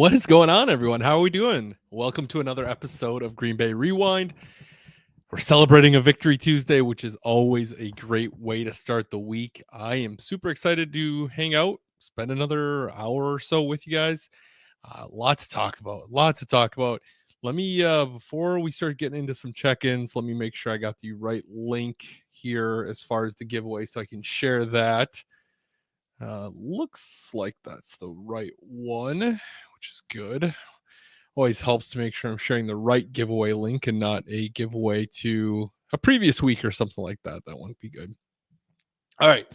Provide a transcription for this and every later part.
What is going on, everyone? How are we doing? Welcome to another episode of Green Bay Rewind. We're celebrating a Victory Tuesday, which is always a great way to start the week. I am super excited to hang out, spend another hour or so with you guys. Lot to talk about. Lot to talk about. Let me, before we start getting into some check ins, let me make sure I got the right link here as far as the giveaway so I can share that. Looks like that's the right one, which is good. Always helps to make sure I'm sharing the right giveaway link and not a giveaway to a previous week or something like that. That wouldn't be good. All right.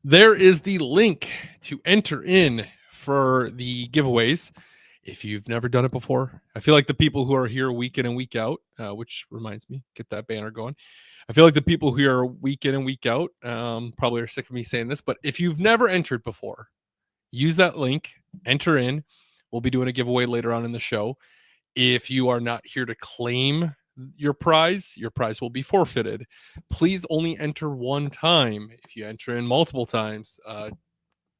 There is the link to enter in for the giveaways. If you've never done it before, I feel like the people who are here week in and week out, which reminds me, get that banner going. I feel like the people who are week in and week out probably are sick of me saying this, but if you've never entered before, use that link, enter in. We'll be doing a giveaway later on in the show. If you are not here to claim your prize will be forfeited. Please only enter one time. If you enter in multiple times,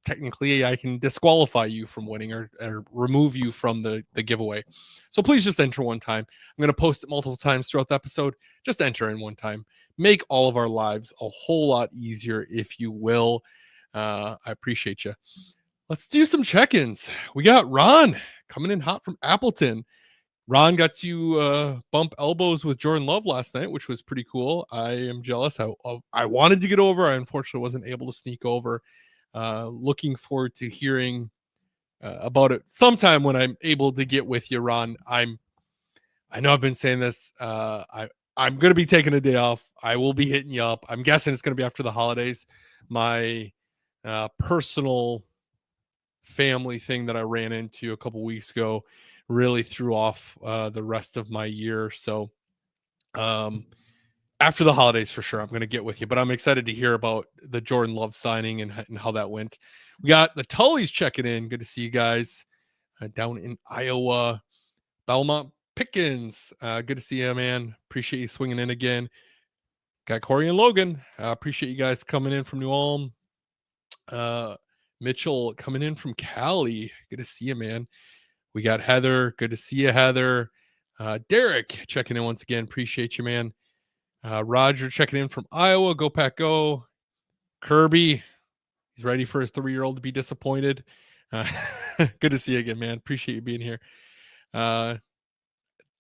technically I can disqualify you from winning or remove you from the giveaway. So please just enter one time. I'm going to post it multiple times throughout the episode. Just enter in one time. Make all of our lives a whole lot easier, if you will. I appreciate you. Let's do some check-ins. We got Ron coming in hot from Appleton. Ron got to bump elbows with Jordan Love last night, which was pretty cool. I am jealous. I wanted to get over. I unfortunately wasn't able to sneak over. Looking forward to hearing about it sometime when I'm able to get with you, Ron. I know I've been saying this. I'm going to be taking a day off. I will be hitting you up. I'm guessing it's going to be after the holidays. My personal family thing that I ran into a couple weeks ago really threw off the rest of my year. So after the holidays, for sure, I'm going to get with you. But I'm excited to hear about the Jordan Love signing and how that went. We got the Tullys checking in. Good to see you guys down in Iowa. Belmont Pickens. Good to see you, man. Appreciate you swinging in again. Got Corey and Logan. Appreciate you guys coming in from New Ulm. Mitchell coming in from Cali. Good to see you, man. We got Heather. Good to see you, Heather. Derek checking in once again. Appreciate you, man. Roger checking in from Iowa. Go Pack Go. Kirby. He's ready for his 3-year-old to be disappointed. Good to see you again, man. Appreciate you being here.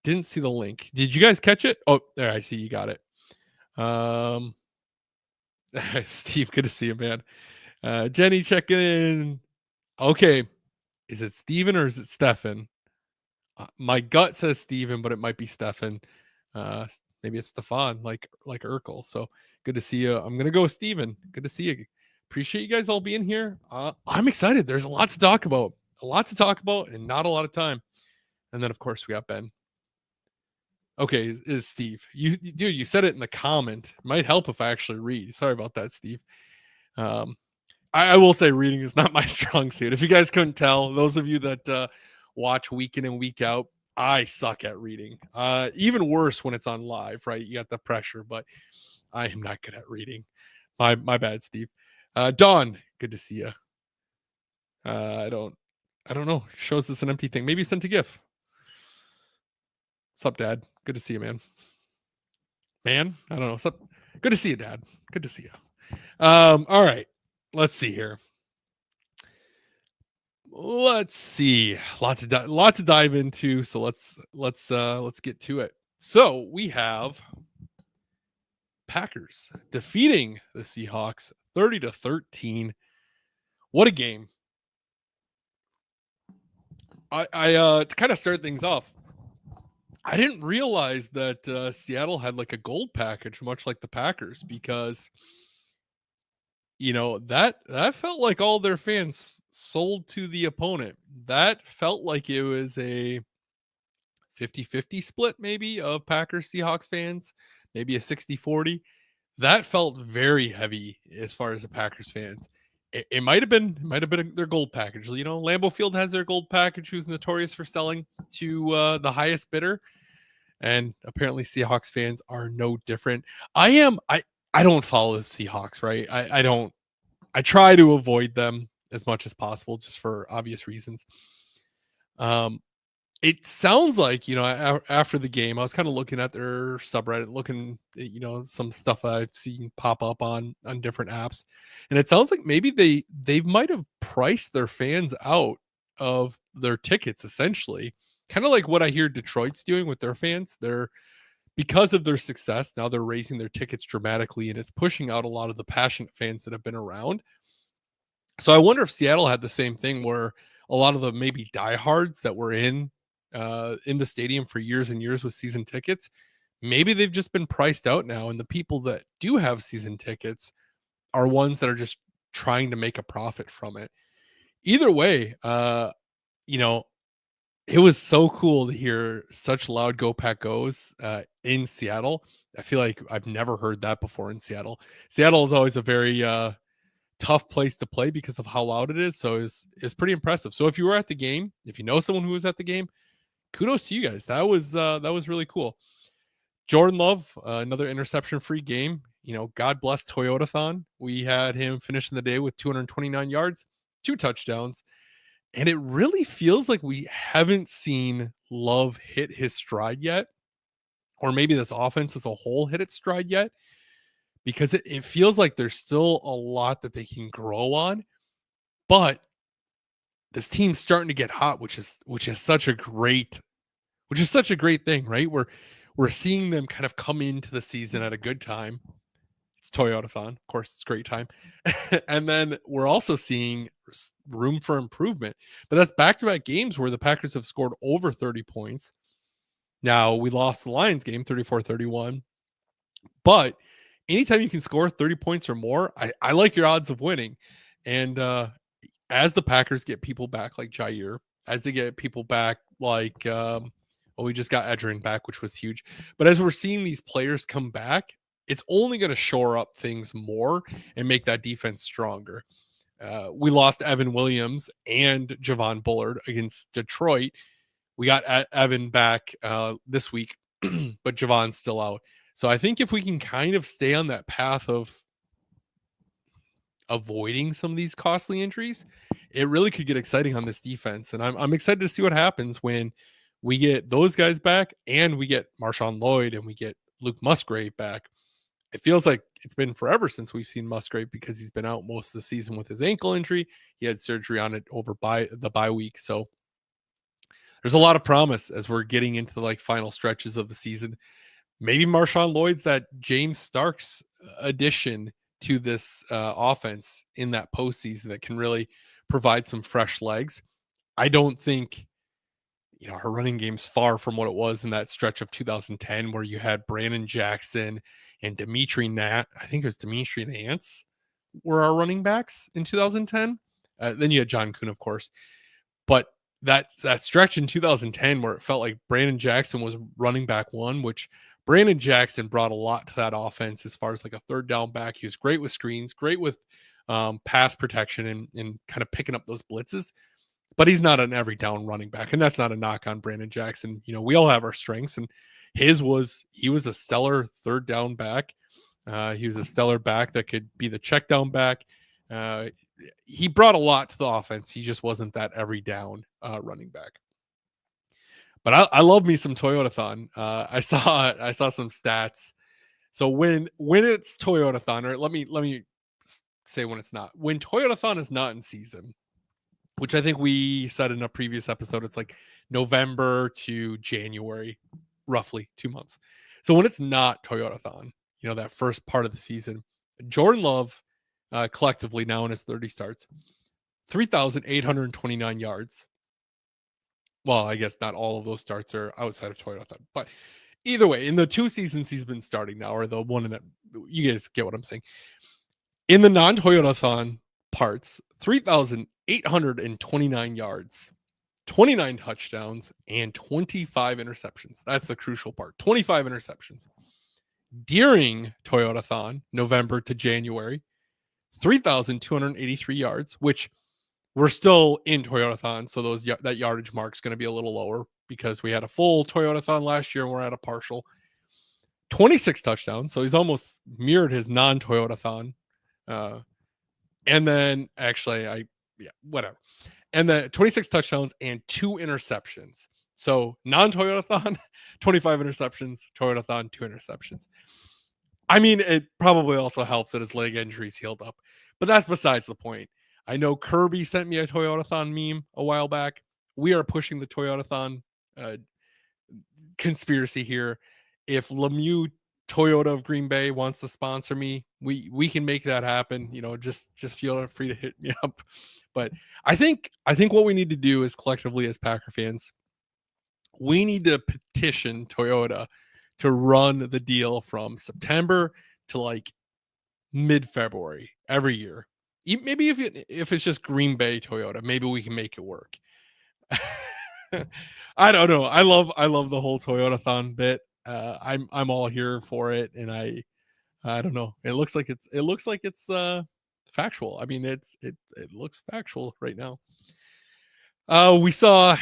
Didn't see the link. Did you guys catch it? Oh, there. I see you got it. Steve, good to see you, man. Jenny checking in. Okay. Is it Steven or is it Stefan? My gut says Steven, but it might be Stefan. Maybe it's Stefan, like Urkel. So good to see you. I'm gonna go with Steven. Good to see you. Appreciate you guys all being here. I'm excited. There's a lot to talk about. And not a lot of time. And then of course we got Ben. Okay, is Steve. You said it in the comment. It might help if I actually read. Sorry about that, Steve. I will say reading is not my strong suit. If you guys couldn't tell, those of you that watch week in and week out, I suck at reading. Even worse when it's on live, right? You got the pressure, but I am not good at reading. My bad, Steve. Dawn, good to see you. I don't know. Shows it's an empty thing. Maybe you sent a GIF. What's up, Dad? Good to see you, man. Man, I don't know. What's up? Good to see you, Dad. Good to see you. All right. Let's see here. Let's see. Lots to dive into. So let's get to it. So we have Packers defeating the Seahawks 30-13. What a game. I to kind of start things off, I didn't realize that Seattle had like a gold package, much like the Packers, because that felt like all their fans sold to the opponent. That felt like it was a 50-50 split, maybe, of Packers Seahawks fans, maybe a 60-40. That felt very heavy as far as the Packers fans. It might have been their gold package. Lambeau Field has their gold package, who's notorious for selling to the highest bidder, and apparently Seahawks fans are no different. I don't follow the Seahawks, right? I don't. I try to avoid them as much as possible, just for obvious reasons. Um, it sounds like, after the game, I was kind of looking at their subreddit, looking at, some stuff that I've seen pop up on different apps, and it sounds like maybe they might have priced their fans out of their tickets essentially. Kind of like what I hear Detroit's doing with their fans. They're Because of their success, now they're raising their tickets dramatically and it's pushing out a lot of the passionate fans that have been around. So I wonder if Seattle had the same thing where a lot of the maybe diehards that were in the stadium for years and years with season tickets, maybe they've just been priced out now, and the people that do have season tickets are ones that are just trying to make a profit from it. Either way, you know, it was so cool to hear such loud "Go Pack Goes" in Seattle. I feel like I've never heard that before in Seattle. Seattle is always a very tough place to play because of how loud it is. So it's pretty impressive. So if you were at the game, if you know someone who was at the game, kudos to you guys. That was really cool. Jordan Love, another interception free game. God bless Toyotathon. We had him finishing the day with 229 yards, 2 touchdowns. And it really feels like we haven't seen Love hit his stride yet, or maybe this offense as a whole hit its stride yet, because it feels like there's still a lot that they can grow on. But this team's starting to get hot, which is such a great thing, right? We're seeing them kind of come into the season at a good time. It's Toyotathon, of course, it's a great time. And then we're also seeing room for improvement. But that's back-to-back games where the Packers have scored over 30 points. Now, we lost the Lions game 34-31. But anytime you can score 30 points or more, I like your odds of winning. And as the Packers get people back like Jair, as they get people back like, we just got Edgerrin back, which was huge. But as we're seeing these players come back, it's only going to shore up things more and make that defense stronger. We lost Evan Williams and Javon Bullard against Detroit. We got Evan back this week, but Javon's still out. So I think if we can kind of stay on that path of avoiding some of these costly injuries, it really could get exciting on this defense. And I'm excited to see what happens when we get those guys back and we get Marshawn Lloyd and we get Luke Musgrave back. It feels like it's been forever since we've seen Musgrave because he's been out most of the season with his ankle injury. He had surgery on it over the bye week. So there's a lot of promise as we're getting into the final stretches of the season. Maybe Marshawn Lloyd's that James Starks addition to this offense in that postseason that can really provide some fresh legs. I don't think her running game's far from what it was in that stretch of 2010 where you had Brandon Jackson and Dimitri Nat. I think it was Dimitri Nance were our running backs in 2010. Then you had John Kuhn, of course. But that stretch in 2010 where it felt like Brandon Jackson was running back one, which Brandon Jackson brought a lot to that offense as far as like a third down back. He was great with screens, great with pass protection and kind of picking up those blitzes. But he's not an every down running back, and that's not a knock on Brandon Jackson. We all have our strengths, and he was a stellar third down back. He was a stellar back that could be the check down back. He brought a lot to the offense. He just wasn't that every down running back. But I love me some Toyotathon. I saw some stats. So when it's Toyotathon, or let me say when it's not. When Toyotathon is not in season, which I think we said in a previous episode, it's like November to January, roughly 2 months. So when it's not Toyotathon, that first part of the season, Jordan Love, collectively now in his 30 starts, 3,829 yards. Well, I guess not all of those starts are outside of Toyotathon, but either way, in the 2 seasons he's been starting now, or the one in it, you guys get what I'm saying. In the non-Toyotathon parts, 3,829 yards, 29 touchdowns, and 25 interceptions. That's the crucial part. 25 interceptions. During Toyotathon, November to January, 3,283 yards, which we're still in Toyotathon, so that yardage mark is going to be a little lower because we had a full Toyotathon last year and we're at a partial. 26 touchdowns, so he's almost mirrored his non-Toyotathon. And then actually, whatever. and the 26 touchdowns and 2 interceptions. So non-Toyotathon, 25 interceptions, Toyotathon, 2 interceptions. I mean, it probably also helps that his leg injuries healed up, but that's besides the point. I know Kirby sent me a Toyotathon meme a while back. We are pushing the Toyotathon uh, conspiracy here. If Lemieux Toyota of Green Bay wants to sponsor me, we can make that happen. Just feel free to hit me up. But I think what we need to do is collectively as Packer fans, we need to petition Toyota to run the deal from September to like mid-February every year. Maybe if it's just Green Bay Toyota, maybe we can make it work. I don't know. I love the whole Toyotathon bit. I'm all here for it, and I don't know. It looks like it's factual. I mean, it looks factual right now. We saw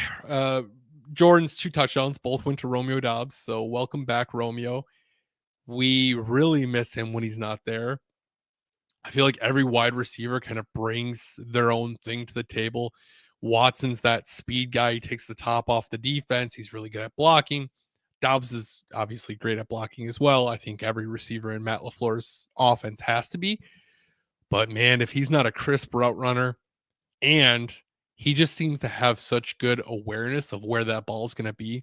Jordan's 2 touchdowns, both went to Romeo Doubs. So welcome back, Romeo. We really miss him when he's not there. I feel like every wide receiver kind of brings their own thing to the table. Watson's that speed guy. He takes the top off the defense. He's really good at blocking. Doubs is obviously great at blocking as well. I think every receiver in Matt LaFleur's offense has to be. But man, if he's not a crisp route runner, and he just seems to have such good awareness of where that ball is going to be.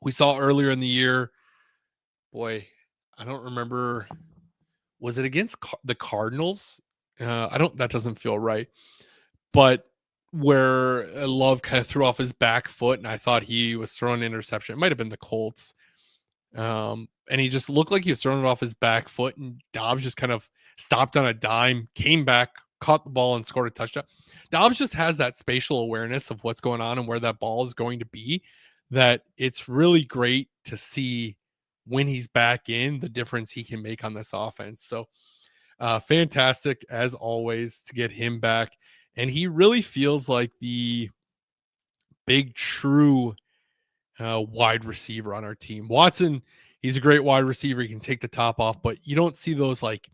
We saw earlier in the year, boy, I don't remember. Was it against the Cardinals? That doesn't feel right. But where Love kind of threw off his back foot, and I thought he was throwing an interception. It might have been the Colts. And he just looked like he was throwing it off his back foot, and Dobbs just kind of stopped on a dime, came back, caught the ball, and scored a touchdown. Dobbs just has that spatial awareness of what's going on and where that ball is going to be, that it's really great to see when he's back in, the difference he can make on this offense. So fantastic as always to get him back. And he really feels like the big true wide receiver on our team. Watson, he's a great wide receiver. He can take the top off, but you don't see those like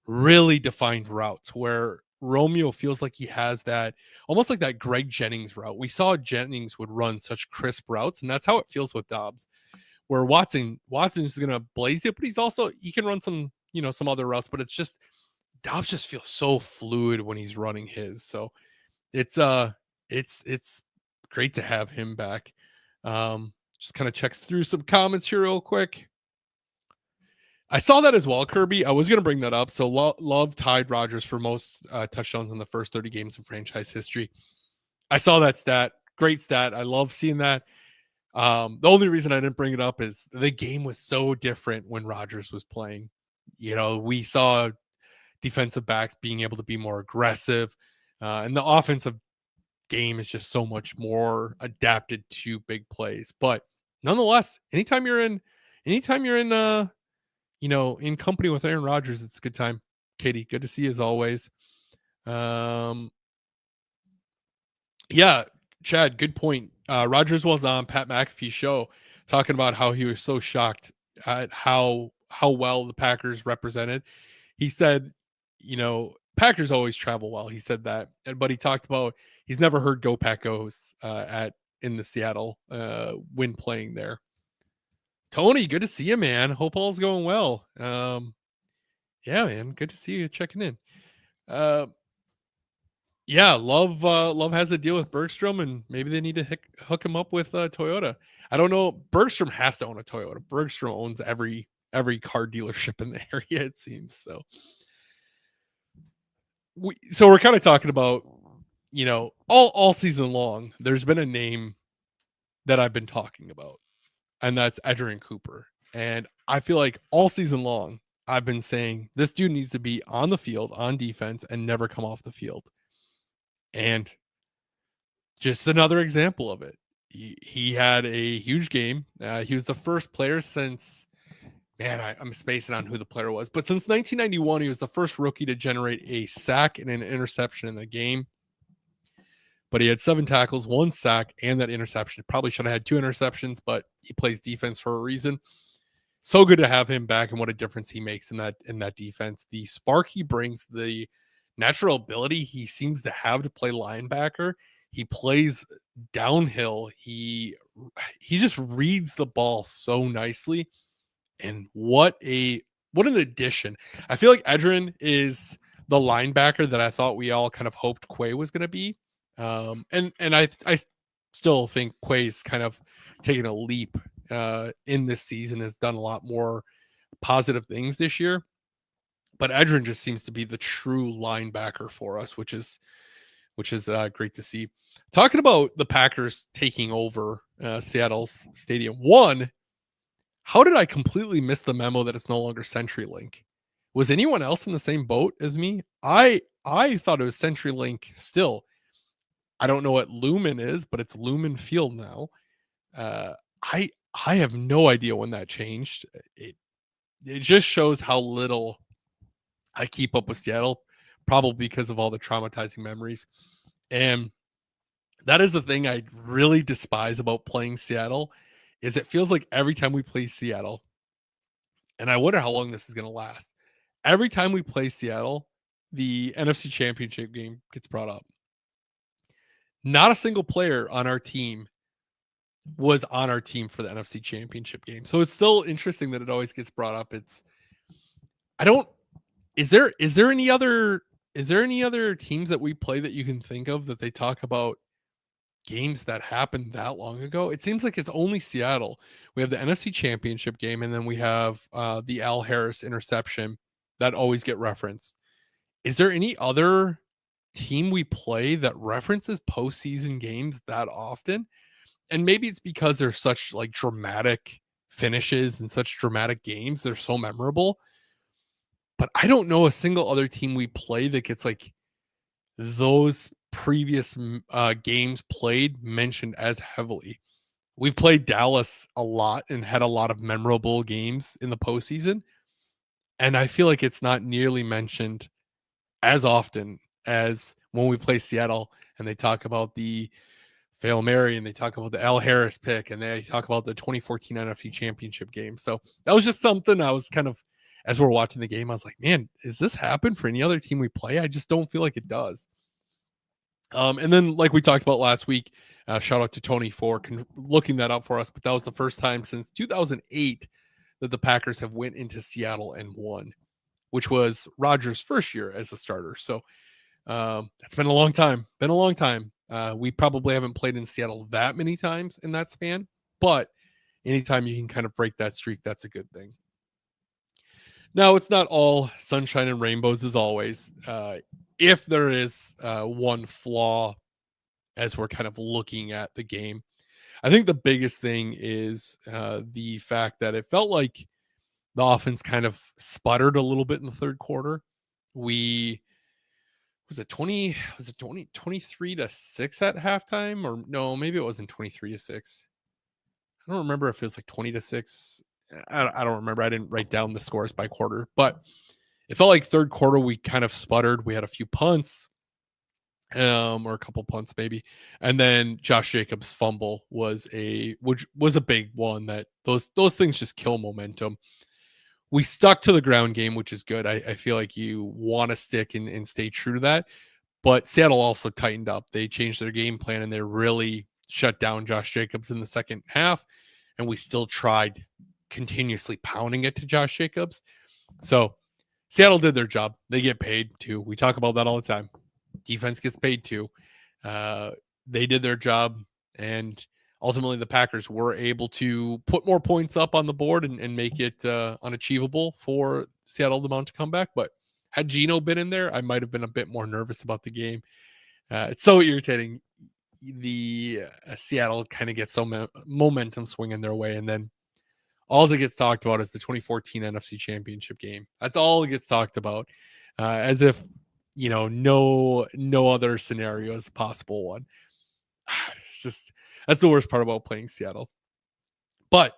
really defined routes where Romeo feels like he has that, almost like that Greg Jennings route. We saw Jennings would run such crisp routes, and that's how it feels with Dobbs, where Watson's going to blaze it, but he can run some other routes, but it's just Dobbs just feels so fluid when he's running his. So it's great to have him back. Just kind of checks through some comments here real quick. I saw that as well, Kirby. I was going to bring that up. So Love tied Rodgers for most touchdowns in the first 30 games in franchise history. I saw that stat. Great stat. I love seeing that. The only reason I didn't bring it up is the game was so different when Rodgers was playing. We saw defensive backs being able to be more aggressive, and the offensive game is just so much more adapted to big plays. But nonetheless, anytime you're in in company with Aaron Rodgers, it's a good time. Katie, good to see you as always. Yeah, Chad, good point. Rodgers was on Pat McAfee's show talking about how he was so shocked at how well the Packers represented. He said, Packers always travel well. He said that, but he talked about he's never heard "Go Packos" in the Seattle when playing there. Tony, good to see you, man. Hope all's going well. Yeah, man, good to see you checking in. Yeah, Love has a deal with Bergstrom, and maybe they need to hook him up with Toyota. I don't know. Bergstrom has to own a Toyota. Bergstrom owns every car dealership in the area, it seems. So we're kind of talking about, all season long, there's been a name that I've been talking about, and that's Edgerrin Cooper. And I feel like all season long, I've been saying this dude needs to be on the field, on defense, and never come off the field. And just another example of it. He had a huge game. He was the first player since, I'm spacing on who the player was, but since 1991, he was the first rookie to generate a sack and an interception in the game. But he had 7 tackles, 1 sack, and that interception. Probably should have had 2 interceptions, but he plays defense for a reason. So good to have him back, and what a difference he makes in that defense. The spark he brings, the natural ability he seems to have to play linebacker. He plays downhill. He just reads the ball so nicely. And what an addition. I feel like Edrin is the linebacker that I thought we all kind of hoped Quay was going to be. And I still think Quay's kind of taken a leap in this season, has done a lot more positive things this year. But Edrin just seems to be the true linebacker for us, which is great to see. Talking about the Packers taking over Seattle's stadium. One, how did I completely miss the memo that it's no longer CenturyLink? Was anyone else in the same boat as me? I thought it was CenturyLink still. I don't know what Lumen is, but it's Lumen Field now. Uh, I I have no idea when that changed. It just shows how little I keep up with Seattle, probably because of all the traumatizing memories. And that is the thing I really despise about playing Seattle is it feels like every time we play Seattle, and I wonder how long this is going to last. Every time we play Seattle, the NFC Championship game gets brought up. Not a single player on our team was on our team for the NFC Championship game. So it's still interesting that it always gets brought up. I don't is there any other teams that we play that you can think of that they talk about games that happened that long ago? It seems like it's only Seattle. We have the NFC Championship game, and then we have the Al Harris interception that always get referenced. Is there any other team we play that references postseason games that often? And maybe it's because they're such like dramatic finishes and such dramatic games. They're so memorable. But I don't know a single other team we play that gets like those previous games played mentioned as heavily. We've played Dallas a lot and had a lot of memorable games in the postseason. And I feel like it's not nearly mentioned as often as when we play Seattle and they talk about the Fail Mary and they talk about the Al Harris pick and they talk about the 2014 NFC Championship game. So that was just something I was kind of, as we're watching the game, I was like, man, does this happen for any other team we play? I just don't feel like it does. And then, like we talked about last week, shout out to Tony for looking that up for us. But that was the first time since 2008 that the Packers have went into Seattle and won, which was Rodgers' first year as a starter. So that's been a long time. Been a long time. We probably haven't played in Seattle that many times in that span, but anytime you can kind of break that streak, that's a good thing. Now, it's not all sunshine and rainbows as always. If there is one flaw as we're kind of looking at the game, I think the biggest thing is the fact that it felt like the offense kind of sputtered a little bit in the third quarter. We was it 23 to 6 at halftime, or no, maybe it wasn't 23 to 6. I don't remember if it was like 20 to 6. I don't remember. I didn't write down the scores by quarter, but it felt like third quarter we kind of sputtered. We had a few punts, or a couple punts maybe, and then Josh Jacobs' fumble which was a big one. That those things just kill momentum. We stuck to the ground game, which is good. I feel like you want to stick and stay true to that. But Seattle also tightened up. They changed their game plan and they really shut down Josh Jacobs in the second half. And we still tried continuously pounding it to Josh Jacobs. So Seattle did their job. They get paid too. We talk about that all the time. Defense gets paid too. They did their job. And ultimately, the Packers were able to put more points up on the board and make it unachievable for Seattle to mount a comeback. But had Geno been in there, I might have been a bit more nervous about the game. It's so irritating. The Seattle kind of gets some momentum swinging their way, and then all it gets talked about is the 2014 NFC Championship game. That's all it gets talked about, as if no other scenario is a possible one. It's just that's the worst part about playing Seattle. But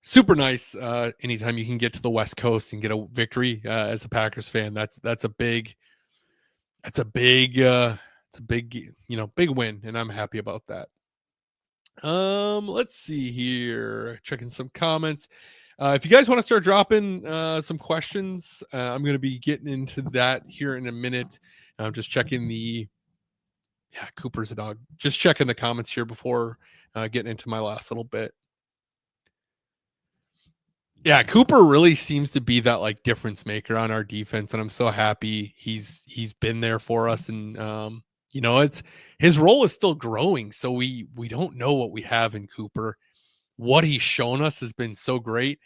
super nice. Anytime you can get to the West Coast and get a victory as a Packers fan, that's a big big win, and I'm happy about that. Let's see here. Checking some comments. If you guys want to start dropping some questions, I'm going to be getting into that here in a minute. I'm just checking the Cooper's a dog. Just checking the comments here before getting into my last little bit. Yeah, Cooper really seems to be that like difference maker on our defense, and I'm so happy he's been there for us. And it's his role is still growing, so we don't know what we have in Cooper. What he's shown us has been so great.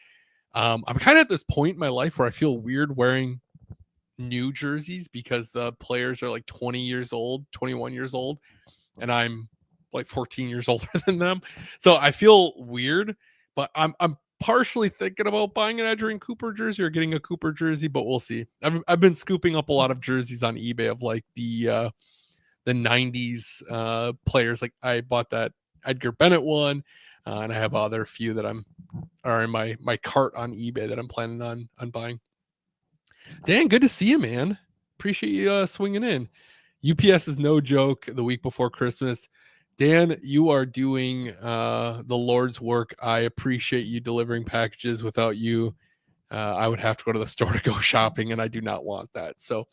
I'm kind of at this point in my life where I feel weird wearing new jerseys because the players are like 20 years old, 21 years old, and I'm like 14 years older than them. So I feel weird, but I'm partially thinking about buying an Edgerrin Cooper jersey or getting a Cooper jersey, but we'll see. I've been scooping up a lot of jerseys on eBay of like the 90s players. Like I bought that Edgar Bennett one, and I have other few that are in my cart on eBay that I'm planning on buying. Dan, good to see you, man. Appreciate you swinging in. UPS is no joke. The week before Christmas, Dan, you are doing the Lord's work. I appreciate you delivering packages. Without you, I would have to go to the store to go shopping, and I do not want that. So,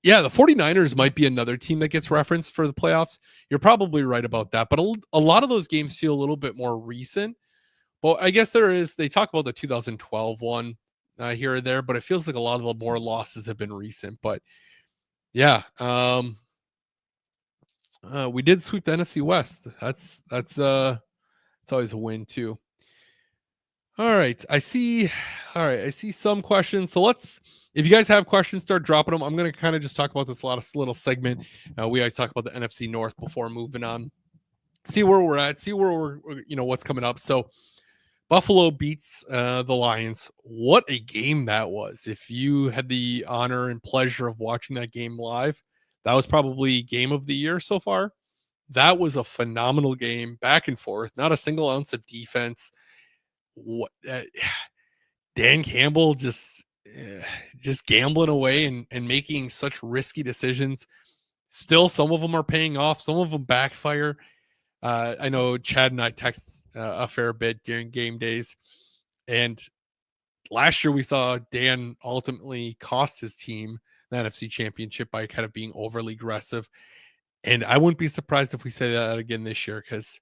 yeah, the 49ers might be another team that gets referenced for the playoffs. You're probably right about that, but a lot of those games feel a little bit more recent. Well, I guess they talk about the 2012 one here or there, but it feels like a lot of the more losses have been recent. But yeah, we did sweep the NFC West. That's always a win too. All right, I see some questions. So if you guys have questions, start dropping them. I'm going to kind of just talk about this little segment. We always talk about the NFC North before moving on. See where we're at. See where we're what's coming up. So Buffalo beats the Lions. What a game that was. If you had the honor and pleasure of watching that game live, that was probably game of the year so far. That was a phenomenal game, back and forth, not a single ounce of defense. What Dan Campbell just gambling away and making such risky decisions. Still, some of them are paying off. Some of them backfire. I know Chad and I text a fair bit during game days. And last year we saw Dan ultimately cost his team the NFC Championship by kind of being overly aggressive. And I wouldn't be surprised if we say that again this year because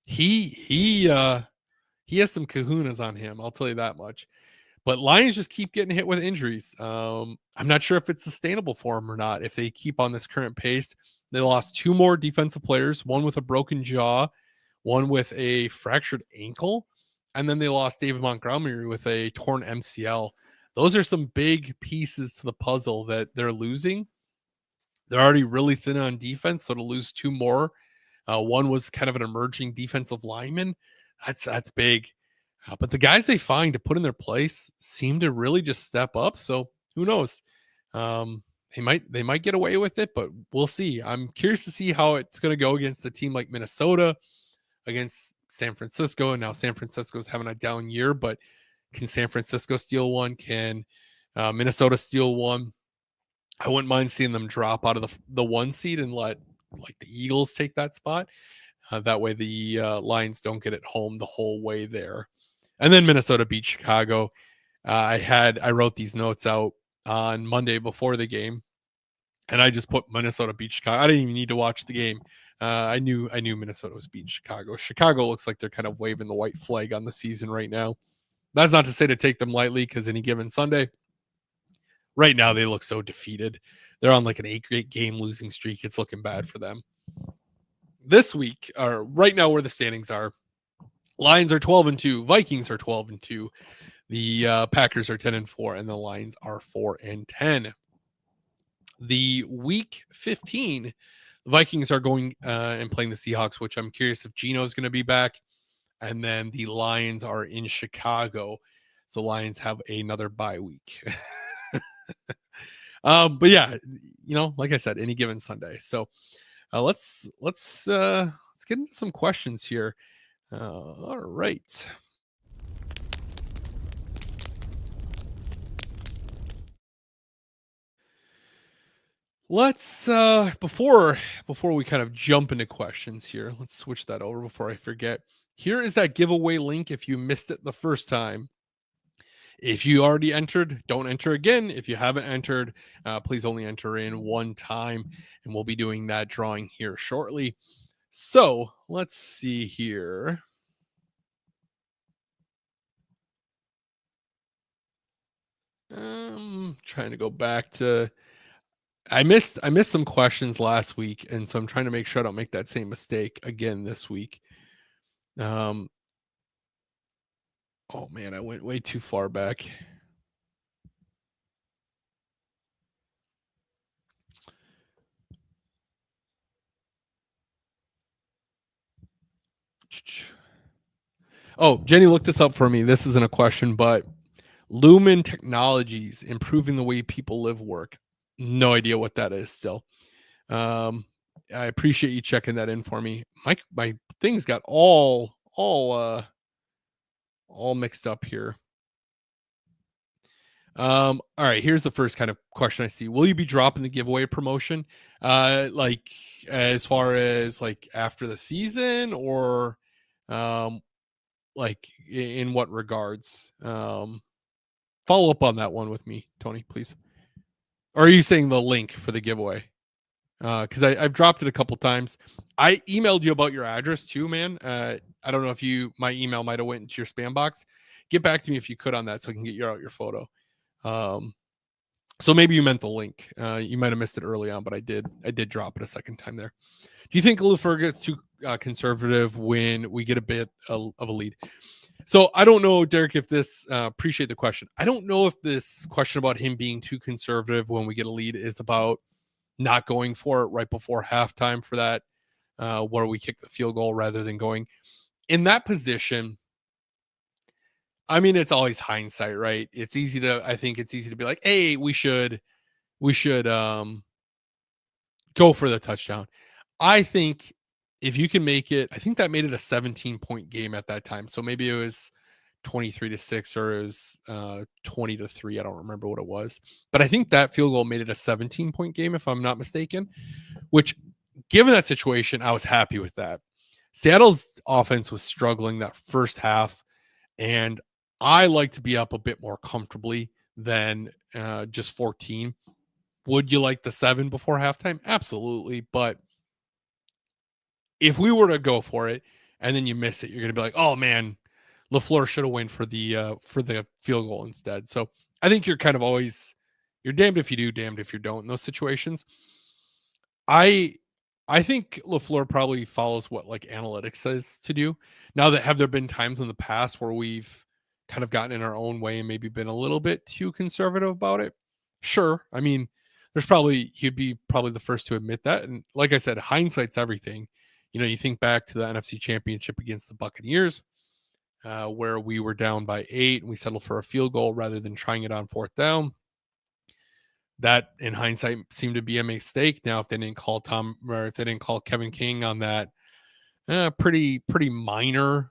he has some kahunas on him. I'll tell you that much. But Lions just keep getting hit with injuries. I'm not sure if it's sustainable for them or not. If they keep on this current pace, they lost two more defensive players, one with a broken jaw, one with a fractured ankle, and then they lost David Montgomery with a torn MCL. Those are some big pieces to the puzzle that they're losing. They're already really thin on defense, so to lose two more, one was kind of an emerging defensive lineman. That's big. But the guys they find to put in their place seem to really just step up. So who knows? They might get away with it, but we'll see. I'm curious to see how it's going to go against a team like Minnesota, against San Francisco. And now San Francisco's having a down year, but can San Francisco steal one? Can Minnesota steal one? I wouldn't mind seeing them drop out of the one seed and let like the Eagles take that spot. That way the Lions don't get it home the whole way there. And then Minnesota beat Chicago. I wrote these notes out on Monday before the game, and I just put Minnesota beat Chicago. I didn't even need to watch the game. I knew Minnesota was beating Chicago. Chicago looks like they're kind of waving the white flag on the season right now. That's not to say to take them lightly, because any given Sunday, right now they look so defeated. They're on like an 8 game losing streak. It's looking bad for them. This week, or right now where the standings are, Lions are 12-2. Vikings are 12-2. The Packers are 10-4, and the Lions are 4-10. The week 15, the Vikings are going and playing the Seahawks, which I'm curious if Gino's going to be back. And then the Lions are in Chicago, so Lions have another bye week. But yeah, like I said, any given Sunday. So let's get into some questions here. All right. Let's before we kind of jump into questions here, let's switch that over before I forget. Here is that giveaway link if you missed it the first time. If you already entered, don't enter again. If you haven't entered, please only enter in one time, and we'll be doing that drawing here shortly. So let's see here. Trying to go back to I missed some questions last week, and so I'm trying to make sure I don't make that same mistake again this week. Um, oh man, I went way too far back. Oh, Jenny looked this up for me. This isn't a question, but Lumen Technologies improving the way people live work. No idea what that is still. I appreciate you checking that in for me. My things got all mixed up here. All right, here's the first kind of question I see. Will you be dropping the giveaway promotion? Like as far as like after the season, or like in what regards? Follow up on that one with me, Tony, please. Or are you saying the link for the giveaway? Because I've dropped it a couple times. I emailed you about your address too, man. I don't know if my email might have went into your spam box. Get back to me if you could on that, so I can get out your photo. So maybe you meant the link. You might have missed it early on, but I did drop it a second time there. Do you think LaFleur gets too conservative when we get a bit of a lead? So I don't know, Derek, if this appreciate the question. I don't know if this question about him being too conservative when we get a lead is about not going for it right before halftime for that, where we kick the field goal rather than going in that position. I mean, it's always hindsight, right? I think it's easy to be like, hey, we should go for the touchdown. I think if you can make it, I think that made it a 17-point game at that time. So maybe it was 23-6 or it was 20-3. I don't remember what it was. But I think that field goal made it a 17-point game, if I'm not mistaken, which given that situation, I was happy with that. Seattle's offense was struggling that first half, and I like to be up a bit more comfortably than just 14. Would you like the 7 before halftime? Absolutely. But if we were to go for it and then you miss it, you're going to be like, oh man, LaFleur should have went for the field goal instead. So I think you're kind of always, you're damned if you do, damned if you don't in those situations. I think LaFleur probably follows what like analytics says to do. Now, that have there been times in the past where we've kind of gotten in our own way and maybe been a little bit too conservative about it? Sure. I mean, he'd be probably the first to admit that. And like I said, hindsight's everything. You know, you think back to the NFC Championship against the Buccaneers, where we were down by 8 and we settled for a field goal rather than trying it on 4th down. That in hindsight seemed to be a mistake. Now, if they didn't call Kevin King on that pretty minor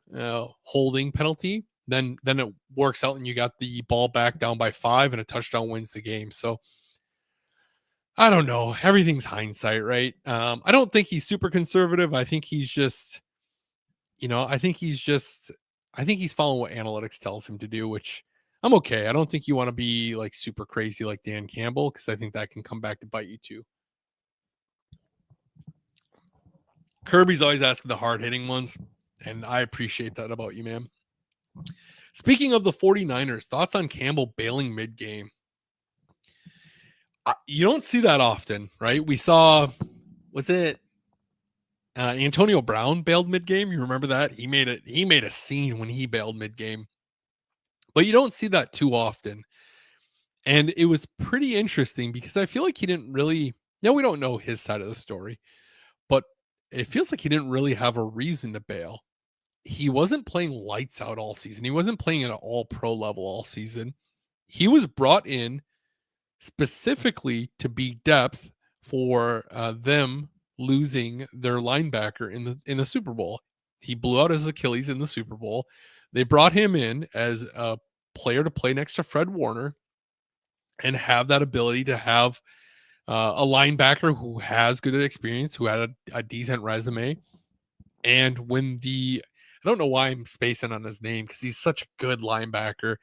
holding penalty, then it works out and you got the ball back down by 5 and a touchdown wins the game. So I don't know. Everything's hindsight, right? I don't think he's super conservative. I think he's just, I think he's following what analytics tells him to do, which I'm okay. I don't think you want to be like super crazy like Dan Campbell, because I think that can come back to bite you too. Kirby's always asking the hard hitting ones, and I appreciate that about you, man. Speaking of the 49ers, thoughts on Campbell bailing mid game? You don't see that often, right? We saw, was it Antonio Brown bailed mid game? You remember that? He made a scene when he bailed mid game, but you don't see that too often. And it was pretty interesting because I feel like he didn't really, we don't know his side of the story, but it feels like he didn't really have a reason to bail. He wasn't playing lights out all season. He wasn't playing at an all pro level all season. He was brought in specifically to be depth for them losing their linebacker in the Super Bowl. He blew out his Achilles in the Super Bowl. They brought him in as a player to play next to Fred Warner and have that ability to have a linebacker who has good experience, who had a decent resume. And when I don't know why I'm spacing on his name because he's such a good linebacker.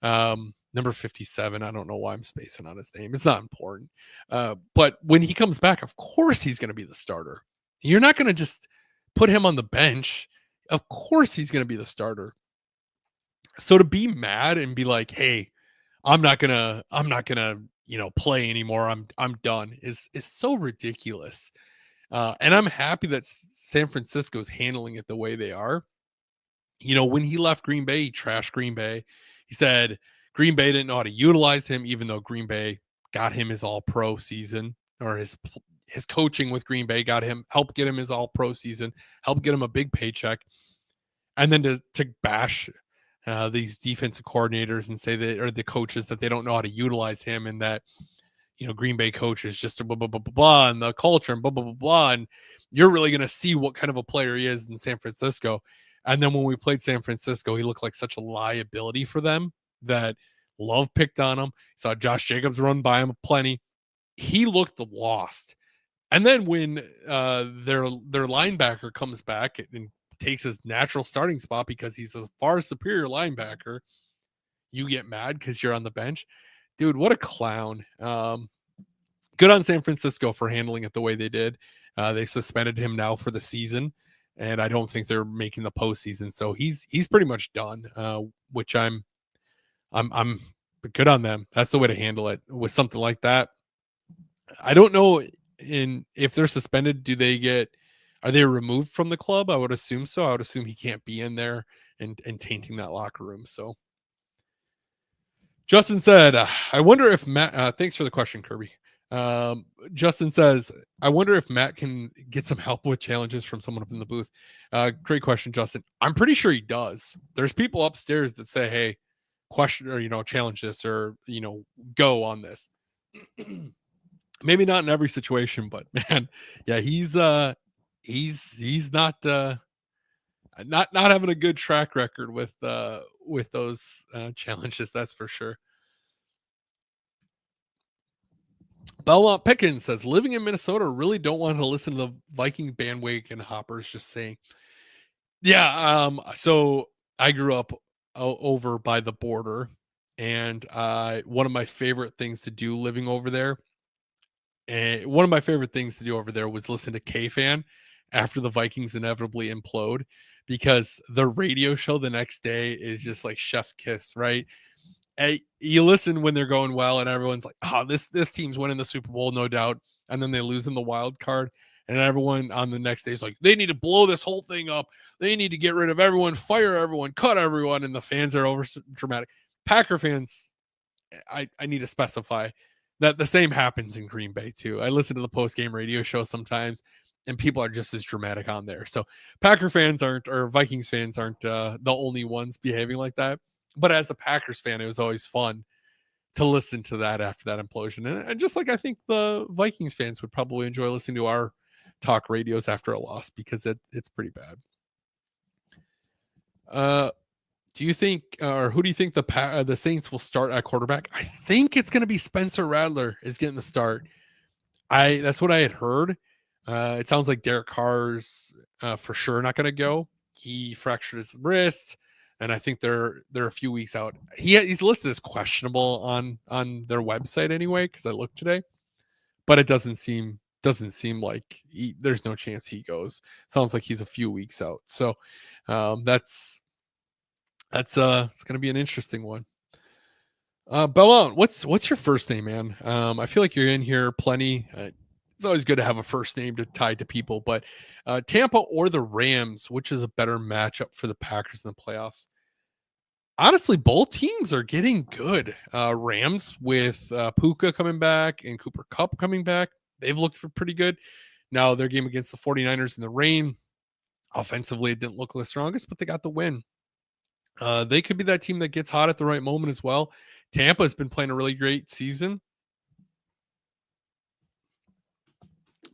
Number 57. I don't know why I'm spacing on his name. It's not important. But when he comes back, of course he's going to be the starter. You're not going to just put him on the bench. Of course he's going to be the starter. So to be mad and be like, "Hey, I'm not gonna, play anymore. I'm done," is so ridiculous. And I'm happy that San Francisco's handling it the way they are. When he left Green Bay, he trashed Green Bay. He said Green Bay didn't know how to utilize him, even though Green Bay got him his all pro season, or his coaching with Green Bay helped get him his all pro season, helped get him a big paycheck. And then to bash these defensive coordinators and say that, or the coaches, that they don't know how to utilize him, and that Green Bay coaches just blah blah blah blah blah, and the culture and blah blah blah blah, and you're really going to see what kind of a player he is in San Francisco. And then when we played San Francisco, he looked like such a liability for them that Love picked on him. Saw Josh Jacobs run by him plenty. He looked lost. And then when their linebacker comes back and takes his natural starting spot because he's a far superior linebacker, you get mad because you're on the bench. Dude, what a clown. Good on San Francisco for handling it the way they did. They suspended him now for the season, and I don't think they're making the postseason. So he's pretty much done, which I'm good on them. That's the way to handle it with something like that. I don't know if they're suspended, are they removed from the club? I would assume so. I would assume he can't be in there and tainting that locker room. So Justin said, I wonder if Matt, thanks for the question, Kirby. Justin says, I wonder if Matt can get some help with challenges from someone up in the booth. Great question, Justin. I'm pretty sure he does. There's people upstairs that say, hey, question, or, challenge this, or, go on this. Maybe not in every situation, but man, yeah, he's not having a good track record with those challenges, that's for sure. Belmont Pickens says, living in Minnesota, really don't want to listen to the Viking bandwagon hoppers. Just saying. Yeah. So I grew up over by the border, and one of my favorite things to do living over there, was listen to K-Fan after the Vikings inevitably implode, because the radio show the next day is just like chef's kiss, right? You listen when they're going well, and everyone's like, "Oh, this team's winning the Super Bowl, no doubt," and then they lose in the wild card, and everyone on the next day is like, "They need to blow this whole thing up. They need to get rid of everyone, fire everyone, cut everyone," and the fans are over dramatic. Packer fans, I need to specify that the same happens in Green Bay too. I listen to the post game radio show sometimes, and people are just as dramatic on there. So Packer fans or Vikings fans aren't the only ones behaving like that. But as a Packers fan, it was always fun to listen to that after that implosion. And just like I think the Vikings fans would probably enjoy listening to our talk radios after a loss, because it's pretty bad. Do you think, or who do you think the Saints will start at quarterback? I think it's going to be Spencer Rattler is getting the start. That's what I had heard. It sounds like Derek Carr's for sure not going to go. He fractured his wrist, and I think they're a few weeks out. He's listed as questionable on their website anyway, because I looked today, but it doesn't seem like there's no chance he goes. Sounds like he's a few weeks out. So that's it's going to be an interesting one. Bellon, what's your first name, man? I feel like you're in here plenty. It's always good to have a first name to tie to people, but Tampa or the Rams, which is a better matchup for the Packers in the playoffs? Honestly, both teams are getting good. Rams with Puka coming back and Cooper Kupp coming back. They've looked pretty good. Now, their game against the 49ers in the rain, offensively, it didn't look the strongest, but they got the win. They could be that team that gets hot at the right moment as well. Tampa has been playing a really great season.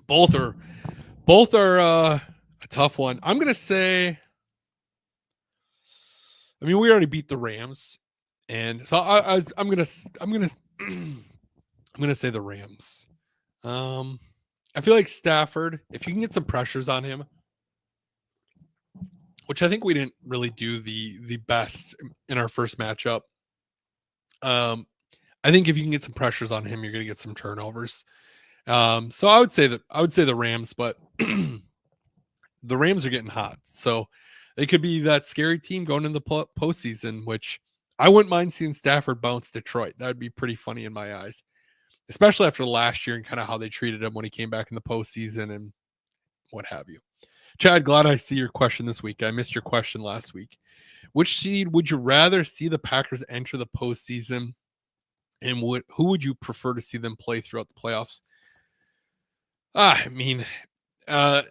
Both are a tough one. I'm gonna say, I mean, we already beat the Rams, and so I'm gonna I'm gonna say the Rams. I feel like Stafford, if you can get some pressures on him, which I think we didn't really do the best in our first matchup. Um, I think if you can get some pressures on him, you're going to get some turnovers. So I would say the Rams, but the Rams are getting hot, so they could be that scary team going in the postseason. Which I wouldn't mind seeing Stafford bounce Detroit. That would be pretty funny in my eyes, especially after last year and kind of how they treated him when he came back in the postseason and what have you. Chad, glad I see your question this week. I missed your question last week. Which seed would you rather see the Packers enter the postseason, and who would you prefer to see them play throughout the playoffs? I mean, uh,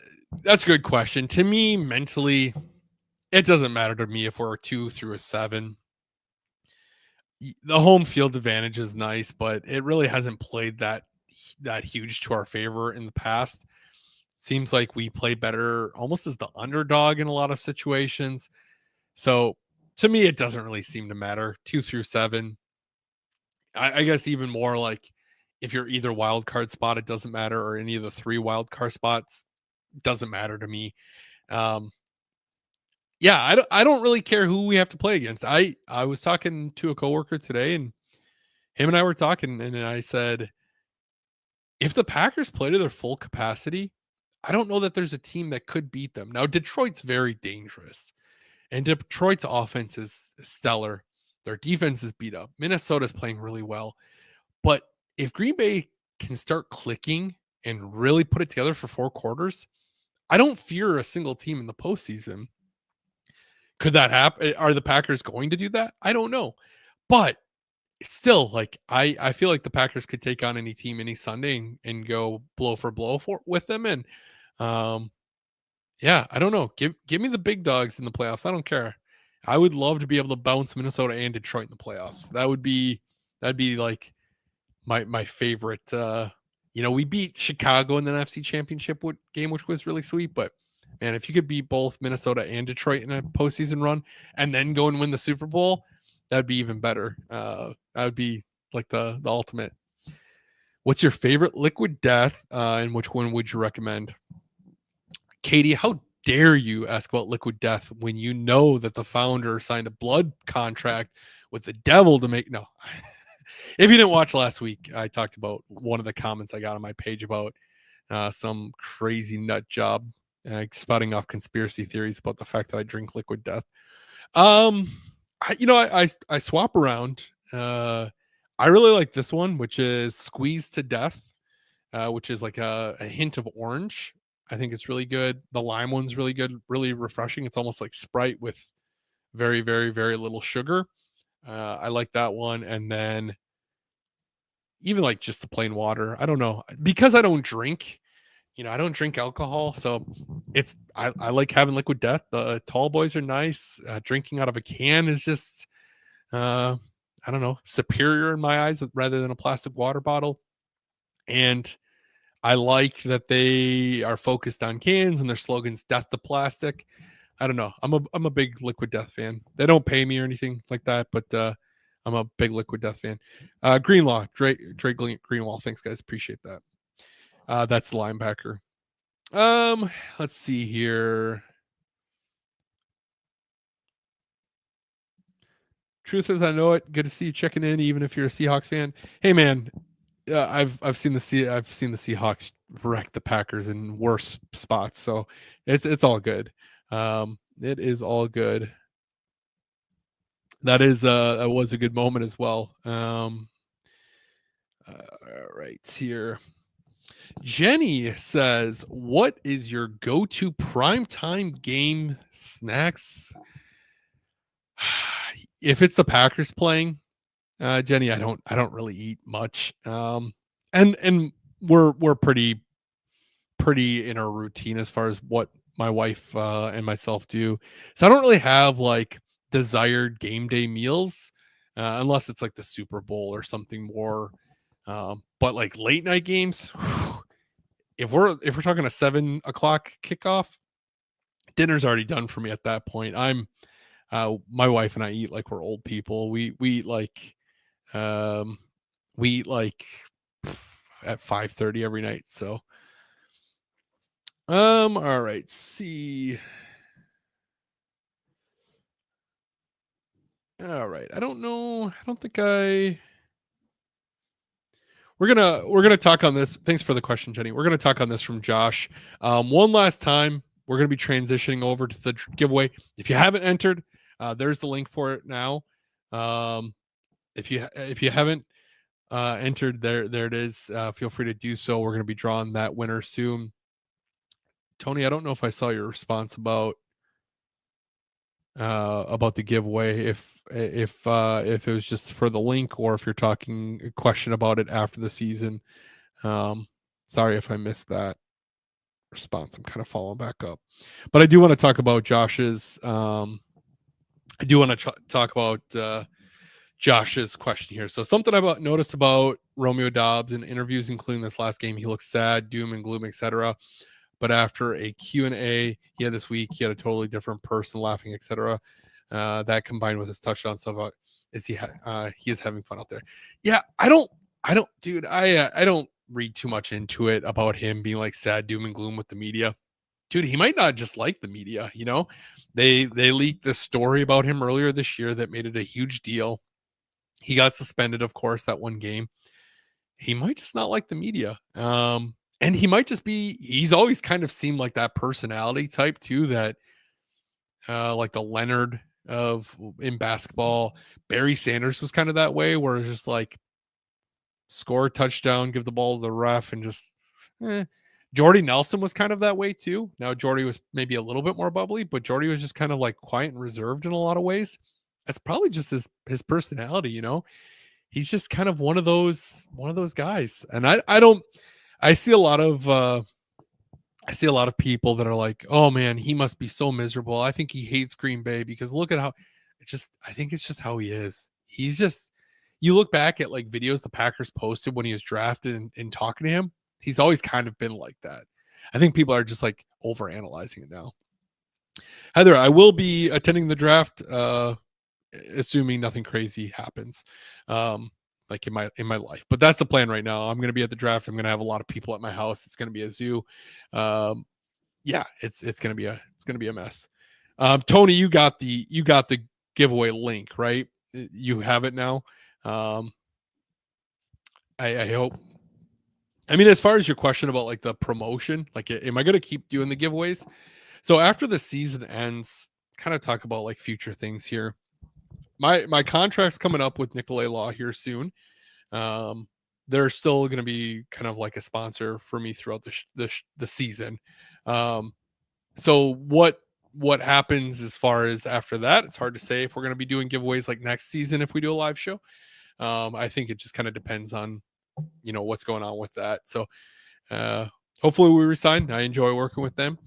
that's a good question. To me, mentally, it doesn't matter to me if we're a 2 through a 7. The home field advantage is nice, but it really hasn't played that huge to our favor in the past. Seems like we play better almost as the underdog in a lot of situations. So to me, it doesn't really seem to matter. 2 through 7. I guess even more like if you're either wild card spot, it doesn't matter, or any of the 3 wild card spots doesn't matter to me. Um, yeah, I don't really care who we have to play against. I was talking to a coworker today, and him and I were talking, and I said, if the Packers play to their full capacity, I don't know that there's a team that could beat them. Now, Detroit's very dangerous, and Detroit's offense is stellar. Their defense is beat up. Minnesota's playing really well. But if Green Bay can start clicking and really put it together for 4 quarters, I don't fear a single team in the postseason. Could that happen? Are the Packers going to do that? I don't know. But it's still like I feel like the Packers could take on any team any Sunday and go blow for blow with them. And um, yeah, I don't know. Give me the big dogs in the playoffs. I don't care. I would love to be able to bounce Minnesota and Detroit in the playoffs. That'd be like my favorite. We beat Chicago in the NFC Championship game, which was really sweet. But man, if you could beat both Minnesota and Detroit in a postseason run and then go and win the Super Bowl, that'd be even better. That would be like the ultimate. What's your favorite liquid death, and which one would you recommend? Katie, how dare you ask about liquid death when you know that the founder signed a blood contract with the devil to make no. If you didn't watch last week, I talked about one of the comments I got on my page about some crazy nut job spouting off conspiracy theories about the fact that I drink liquid death. Um, I swap around. I really like this one, which is squeezed to death, which is like a hint of orange. I think it's really good. The lime one's really good, really refreshing. It's almost like Sprite with very, very, very little sugar. I like that one. And then even like just the plain water. I don't know. Because I don't drink, I don't drink alcohol. So I like having liquid death. The tall boys are nice. Drinking out of a can is just, I don't know, superior in my eyes rather than a plastic water bottle. And I like that they are focused on cans and their slogan's death to plastic. I don't know. I'm a big Liquid Death fan. They don't pay me or anything like that, but I'm a big Liquid Death fan. Greenlaw, Drake Greenwall. Thanks, guys. Appreciate that. That's the linebacker. Let's see here. Truth is, I know it. Good to see you checking in, even if you're a Seahawks fan. Hey, man, I've seen the Seahawks wreck the Packers in worse spots, so it's all good. It is all good. That was a good moment as well. All right, here. Jenny says, "What is your go-to primetime game snacks?" If it's the Packers playing, Jenny, I don't really eat much. And we're pretty in our routine as far as what my wife and myself do. So I don't really have like desired game day meals unless it's like the Super Bowl or something more. But like late night games, if we're talking a 7 o'clock kickoff, dinner's already done for me at that point. My wife and I eat like we're old people. We eat like um we eat like at 5:30 every night. So all right, see. All right. I don't know. I don't think I. We're gonna talk on this. Thanks for the question, Jenny. We're gonna talk on this from Josh. One last time, we're gonna be transitioning over to the giveaway. If you haven't entered, there's the link for it now. Um, if you haven't entered, there it is. Feel free to do so. We're gonna be drawing that winner soon. Tony, I don't know if I saw your response about the giveaway. If it was just for the link or if you're talking a question about it after the season. Um, Sorry if I missed that response. I'm kind of following back up, but I do want to talk about Josh's. I do want to talk about Josh's question here. So something I noticed about Romeo Dobbs in interviews, including this last game, he looks sad, doom and gloom, etc. But after a Q&A he had this week, he had a totally different person laughing, etc. That combined with his touchdown stuff, he is having fun out there. Yeah, dude, I don't read too much into it about him being like sad, doom and gloom with the media. Dude, he might not just like the media, you know. They leaked this story about him earlier this year that made it a huge deal. He got suspended, of course, that one game. He might just not like the media. And he might just be, he's always kind of seemed like that personality type too, that like the Leonard of in basketball. Barry Sanders was kind of that way, where it's just like score a touchdown, give the ball to the ref, and just Jordy Nelson was kind of that way too. Now Jordy was maybe a little bit more bubbly, but Jordy was just kind of like quiet and reserved in a lot of ways. That's probably just his personality, you know. He's just kind of one of those guys. And I don't I see a lot of people that are like, "Oh man, he must be so miserable. I think he hates Green Bay because look at how I think it's just how he is. He's just you look back at like videos the Packers posted when he was drafted and talking to him, he's always kind of been like that. I think people are just like over analyzing it now. Heather, I will be attending the draft, assuming nothing crazy happens. Like in my life, but that's the plan right now. I'm going to be at the draft. I'm going to have a lot of people at my house. It's going to be a zoo. Yeah, it's going to be a mess. Tony, you got the giveaway link, right? You have it now. I hope. I mean, as far as your question about like the promotion, like, am I going to keep doing the giveaways? So after the season ends, kind of talk about like future things here. My contract's coming up with Nicolay Law here soon. They're still going to be kind of like a sponsor for me throughout the season. So what happens as far as after that? It's hard to say if we're going to be doing giveaways like next season if we do a live show. I think it just kind of depends on what's going on with that. So hopefully we resign. I enjoy working with them.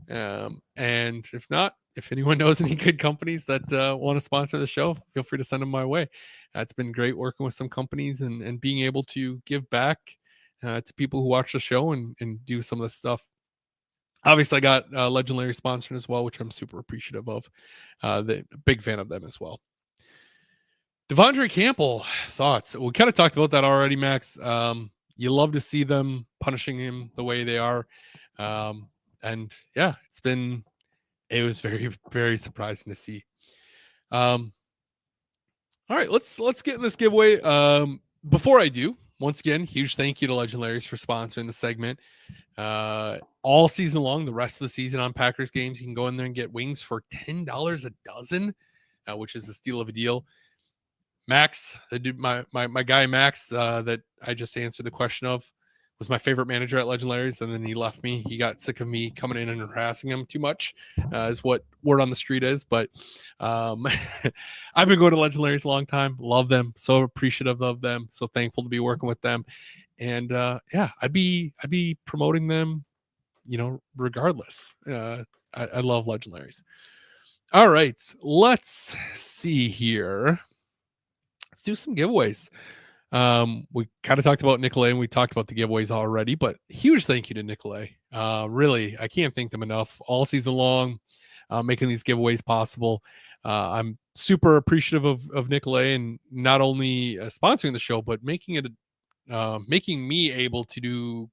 And if not, if anyone knows any good companies that want to sponsor the show, feel free to send them my way. It's been great working with some companies and being able to give back to people who watch the show and do some of this stuff. Obviously, I got Legendary sponsored as well, which I'm super appreciative of. The big fan of them as well. Devondre Campbell, thoughts? We kind of talked about that already, Max. You love to see them punishing him the way they are. And yeah, it was very, very surprising to see. All right, let's get in this giveaway. Before I do, once again, huge thank you to Legendaries for sponsoring the segment. All season long, the rest of the season on Packers games, you can go in there and get wings for $10 a dozen, which is a steal of a deal. Max, the dude, my guy Max, that I just answered the question of, was my favorite manager at Legendaries, and then he left me. He got sick of me coming in and harassing him too much, is what word on the street is. But I've been going to Legendaries a long time. Love them. So appreciative of them. So thankful to be working with them. And yeah, I'd be promoting them, regardless. I love Legendaries. All right, let's see here. Let's do some giveaways. We kind of talked about Nicolay and we talked about the giveaways already, but huge thank you to Nicolay. Really, I can't thank them enough all season long, making these giveaways possible. I'm super appreciative of Nicolay and not only sponsoring the show, but making me able to do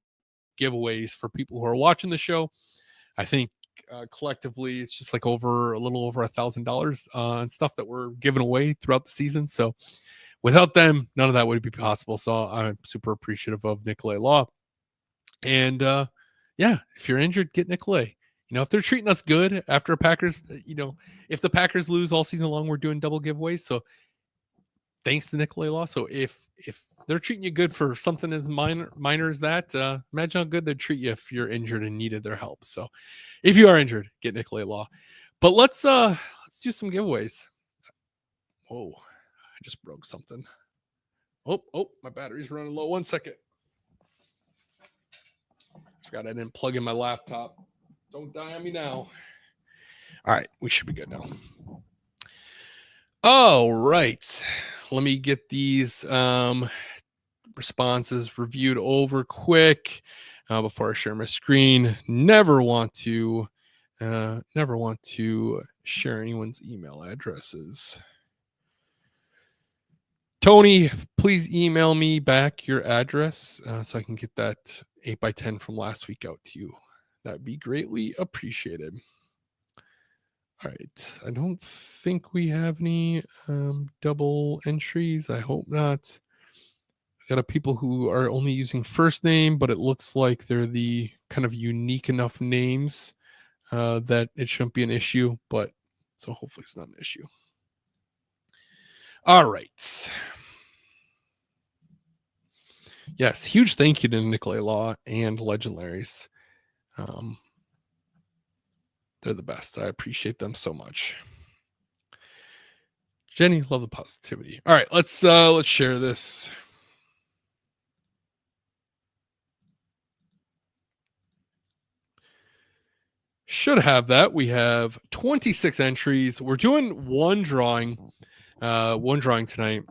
giveaways for people who are watching the show. I think collectively, it's just like a little over $1,000 on stuff that we're giving away throughout the season. So without them, none of that would be possible. So I'm super appreciative of Nicolay Law. And yeah, if you're injured, get Nicolay. If they're treating us good after Packers, if the Packers lose all season long, we're doing double giveaways. So thanks to Nicolay Law. So if they're treating you good for something as minor as that, imagine how good they'd treat you if you're injured and needed their help. So if you are injured, get Nicolay Law. But let's do some giveaways. Oh, I just broke something. Oh, my battery's running low. 1 second. Forgot I didn't plug in my laptop. Don't die on me now. All right, we should be good now. All right. Let me get these responses reviewed over quick before I share my screen. Never want to share anyone's email addresses. Tony, please email me back your address so I can get that 8x10 from last week out to you. That'd be greatly appreciated. All right. I don't think we have any double entries. I hope not. I got people who are only using first name, but it looks like they're the kind of unique enough names that it shouldn't be an issue. But so hopefully it's not an issue. All right. Yes, huge thank you to Nicolay Law and Legendaries. They're the best. I appreciate them so much. Jenny, love the positivity. All right, let's share this. Should have that. We have 26 entries. We're doing one drawing tonight.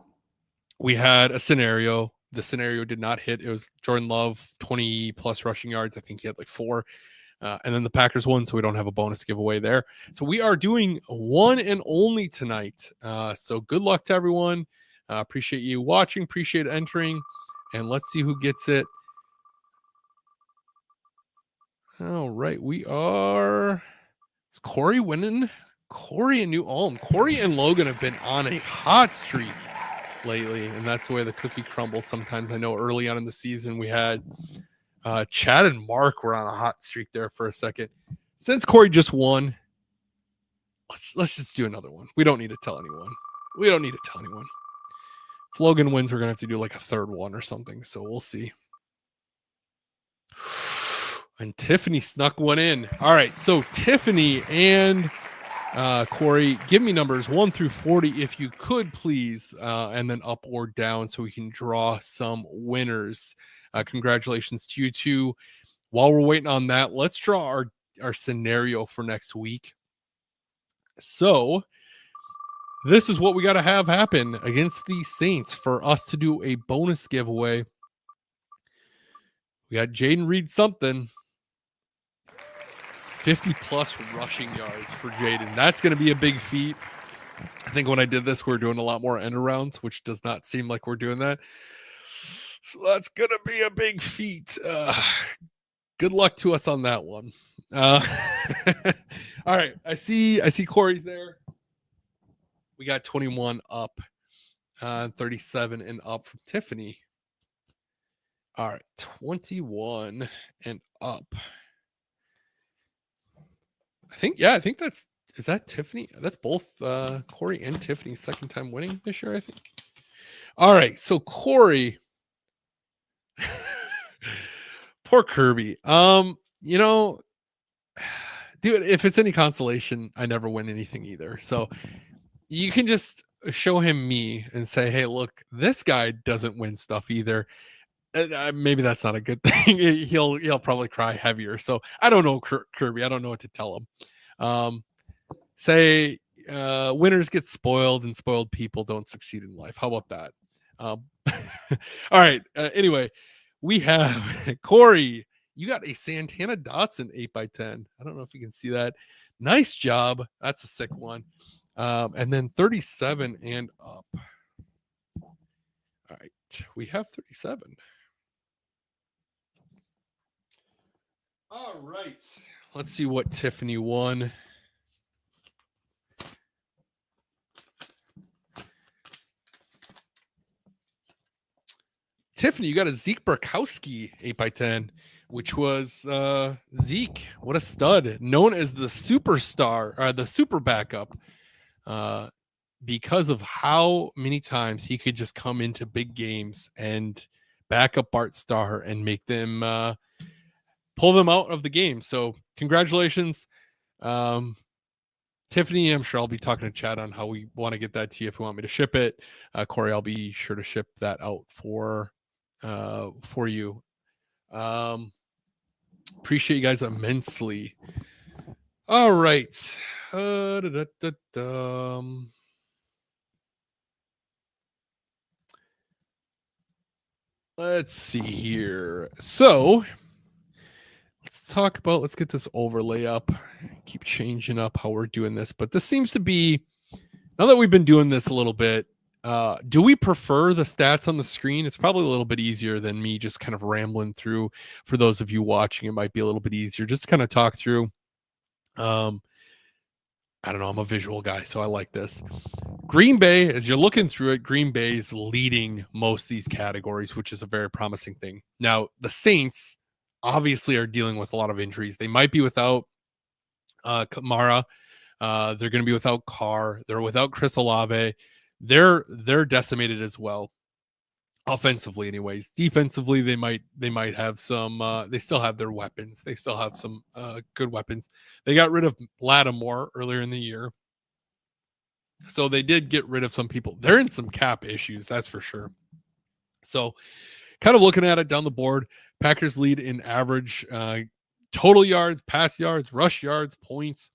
We had a scenario. The scenario did not hit. It was Jordan Love, 20 plus rushing yards. I think he had like 4. And then the Packers won, so we don't have a bonus giveaway there. So we are doing one and only tonight. So good luck to everyone. Appreciate you watching. Appreciate entering. And let's see who gets it. All right. We are... Is Corey winning? Corey and New Ulm. Corey and Logan have been on a hot streak lately, and that's the way the cookie crumbles sometimes. I know early on in the season we had Chad and Mark were on a hot streak there for a second. Since Corey just won, let's just do another one. We don't need to tell anyone. If Logan wins, we're going to have to do like a third one or something, so we'll see. And Tiffany snuck one in. All right, so Tiffany and Corey, give me numbers 1 through 40 if you could, please, and then up or down so we can draw some winners. Congratulations to you two. While we're waiting on that, let's draw our scenario for next week. So this is what we got to have happen against the Saints for us to do a bonus giveaway. We got Jaden Reed something. 50 plus rushing yards for Jaden. That's going to be a big feat. I think when I did this, we are doing a lot more end arounds, which does not seem like we're doing that. So that's going to be a big feat. Good luck to us on that one. All right. I see Corey's there. We got 21 up, 37 and up from Tiffany. All right. 21 and up. I think is that Tiffany? That's both Corey and Tiffany's second time winning this year, I think. All right, so Corey, poor Kirby. Dude, if it's any consolation, I never win anything either. So you can just show him me and say, hey, look, this guy doesn't win stuff either. Maybe that's not a good thing. He'll probably cry heavier. So I don't know, Kirby. I don't know what to tell him. Say winners get spoiled and spoiled people don't succeed in life. How about that? All right. Anyway, we have Corey. You got a Santana Dotson 8x10. I don't know if you can see that. Nice job. That's a sick one. And then 37 and up. All right. We have 37. All right. Let's see what Tiffany won. Tiffany, you got a Zeke Burkowski 8x10, which was Zeke. What a stud. Known as the superstar, or the super backup, because of how many times he could just come into big games and back up Bart Starr and make them pull them out of the game. So congratulations. Tiffany, I'm sure I'll be talking to Chad on how we want to get that to you if you want me to ship it. Corey, I'll be sure to ship that out for you. Appreciate you guys immensely. All right. Let's see here. So let's get this overlay up. Keep changing up how we're doing this, but this seems to be, now that we've been doing this a little bit, do we prefer the stats on the screen? It's probably a little bit easier than me just kind of rambling through. For those of you watching, it might be a little bit easier just to kind of talk through. I don't know. I'm a visual guy, so I like this. Green Bay, as you're looking through it, Green Bay is leading most of these categories, which is a very promising thing. Now, the Saints obviously are dealing with a lot of injuries. They might be without Kamara. They're going to be without Carr. They're without Chris Olave. They're decimated as well. Offensively, anyways. Defensively, they might have some. They still have their weapons. They still have some good weapons. They got rid of Lattimore earlier in the year, so they did get rid of some people. They're in some cap issues, that's for sure. So, kind of looking at it down the board, Packers lead in average total yards, pass yards, rush yards, points.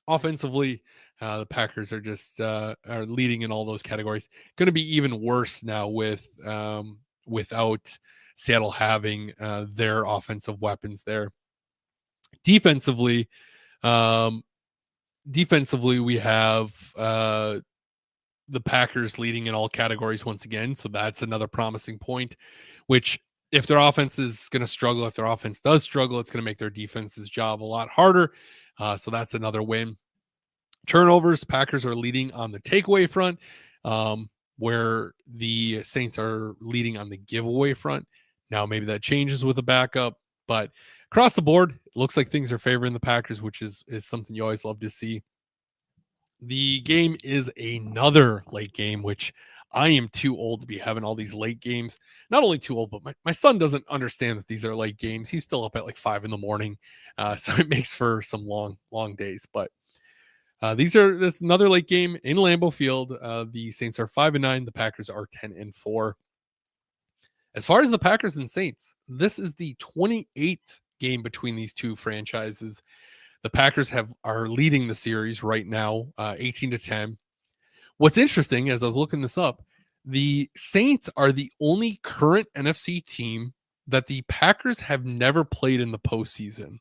Offensively, the Packers are just are leading in all those categories. Going to be even worse now with without Seattle having their offensive weapons there. Defensively, we have the Packers leading in all categories once again. So that's another promising point, which if their offense is going to struggle, if their offense does struggle, it's going to make their defense's job a lot harder. So that's another win. Turnovers, Packers are leading on the takeaway front, where the Saints are leading on the giveaway front. Now, maybe that changes with a backup, but across the board, it looks like things are favoring the Packers, which is something you always love to see. The game is another late game, which I am too old to be having all these late games. Not only too old, but my son doesn't understand that these are late games. He's still up at like 5 a.m. So it makes for some long days. But this is another late game in Lambeau Field. The Saints are 5-9. The Packers are 10-4. As far as the Packers and Saints, this is the 28th game between these two franchises. The Packers are leading the series right now, 18-10. What's interesting, as I was looking this up, the Saints are the only current NFC team that the Packers have never played in the postseason.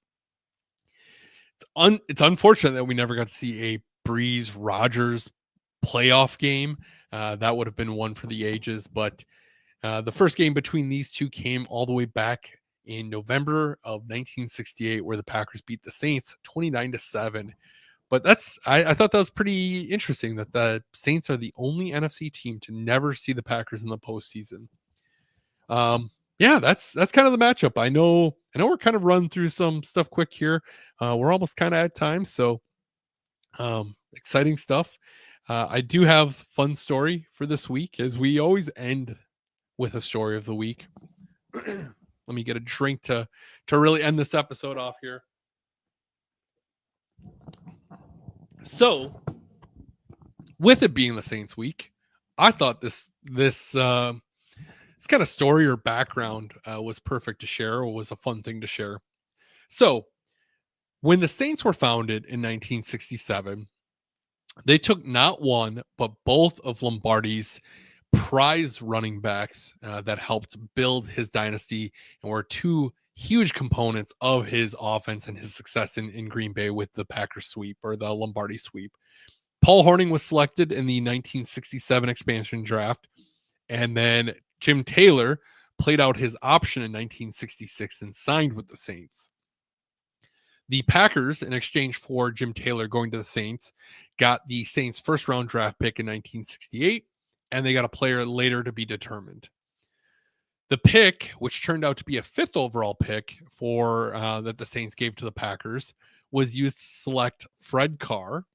It's unfortunate that we never got to see a Breeze Rodgers playoff game. That would have been one for the ages. But the first game between these two came all the way back in November of 1968, where the Packers beat the Saints 29-7. But I thought that was pretty interesting that the Saints are the only NFC team to never see the Packers in the postseason. Yeah, that's kind of the matchup. I know we're kind of run through some stuff quick here. We're almost kind of at time, so exciting stuff. I do have fun story for this week, as we always end with a story of the week. Let me get a drink to really end this episode off here. So, with it being the Saints week, I thought this kind of story or background was perfect to share, or was a fun thing to share. So, when the Saints were founded in 1967, they took not one, but both of Lombardi's prize running backs that helped build his dynasty and were two huge components of his offense and his success in Green Bay with the Packers sweep, or the Lombardi sweep. Paul Hornung was selected in the 1967 expansion draft, and then Jim Taylor played out his option in 1966 and signed with the Saints. The Packers, in exchange for Jim Taylor going to the Saints, got the Saints' first round draft pick in 1968, and they got a player later to be determined. The pick, which turned out to be a 5th overall pick for that the Saints gave to the Packers, was used to select Fred Carr,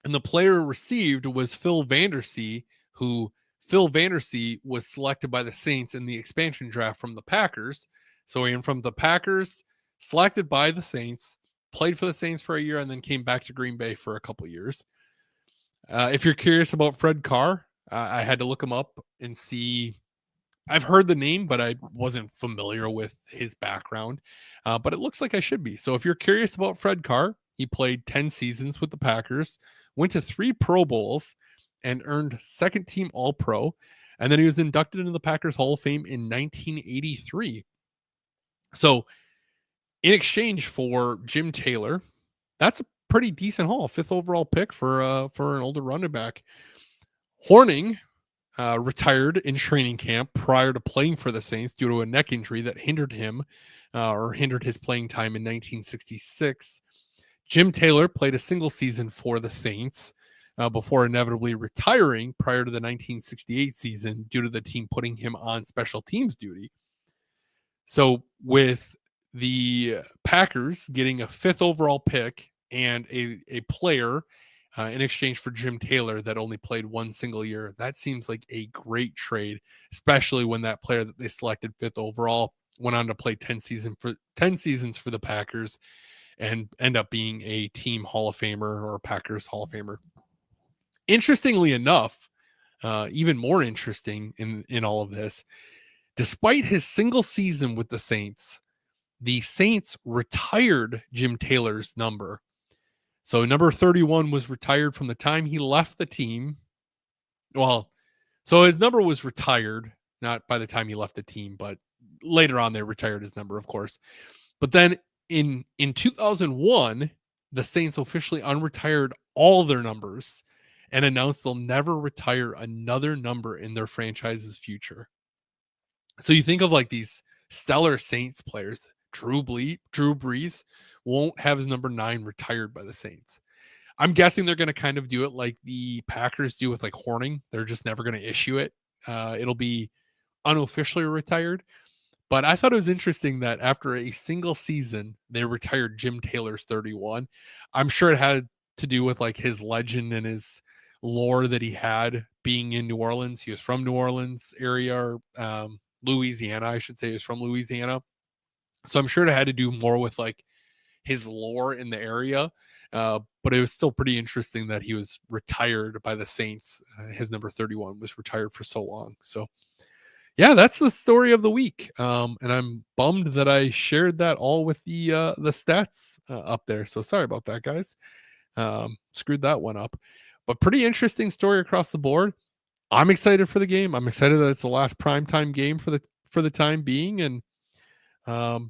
and the player received was Phil Vandersee, who Phil Vandersee was selected by the Saints in the expansion draft from the Packers. So he went from the Packers, selected by the Saints, played for the Saints for a year, and then came back to Green Bay for a couple of years. If you're curious about Fred Carr, I had to look him up and see. I've heard the name, but I wasn't familiar with his background. But it looks like I should be. So if you're curious about Fred Carr, he played 10 seasons with the Packers, went to 3 Pro Bowls, and earned second team All-Pro. And then he was inducted into the Packers Hall of Fame in 1983. So in exchange for Jim Taylor, that's a pretty decent haul, 5th overall pick for an older running back. Horning retired in training camp prior to playing for the Saints due to a neck injury that hindered him or hindered his playing time in 1966. Jim Taylor played a single season for the Saints before inevitably retiring prior to the 1968 season due to the team putting him on special teams duty. So with the Packers getting a 5th overall pick and a player in exchange for Jim Taylor that only played one single year, that seems like a great trade, especially when that player that they selected 5th overall went on to play 10 seasons for the Packers and end up being a team Hall of Famer or a Packers Hall of Famer. Interestingly enough, even more interesting in all of this, despite his single season with the Saints retired Jim Taylor's number. So number 31 was retired from the time he left the team. Well, so his number was retired, not by the time he left the team, but later on they retired his number, of course. But then in 2001, the Saints officially unretired all their numbers and announced they'll never retire another number in their franchise's future. So you think of like these stellar Saints players, Drew Brees won't have his number 9 retired by the Saints. I'm guessing they're going to kind of do it like the Packers do with like Horning. They're just never going to issue it. It'll be unofficially retired. But I thought it was interesting that after a single season, they retired Jim Taylor's 31. I'm sure it had to do with like his legend and his lore that he had being in New Orleans. He was from New Orleans area, or Louisiana, I should say. He was from Louisiana. So I'm sure it had to do more with like his lore in the area. But it was still pretty interesting that he was retired by the Saints. His number 31 was retired for so long. So yeah, that's the story of the week. And I'm bummed that I shared that all with the stats up there. So sorry about that, guys. Screwed that one up. But pretty interesting story across the board. I'm excited for the game. I'm excited that it's the last primetime game for the time being. And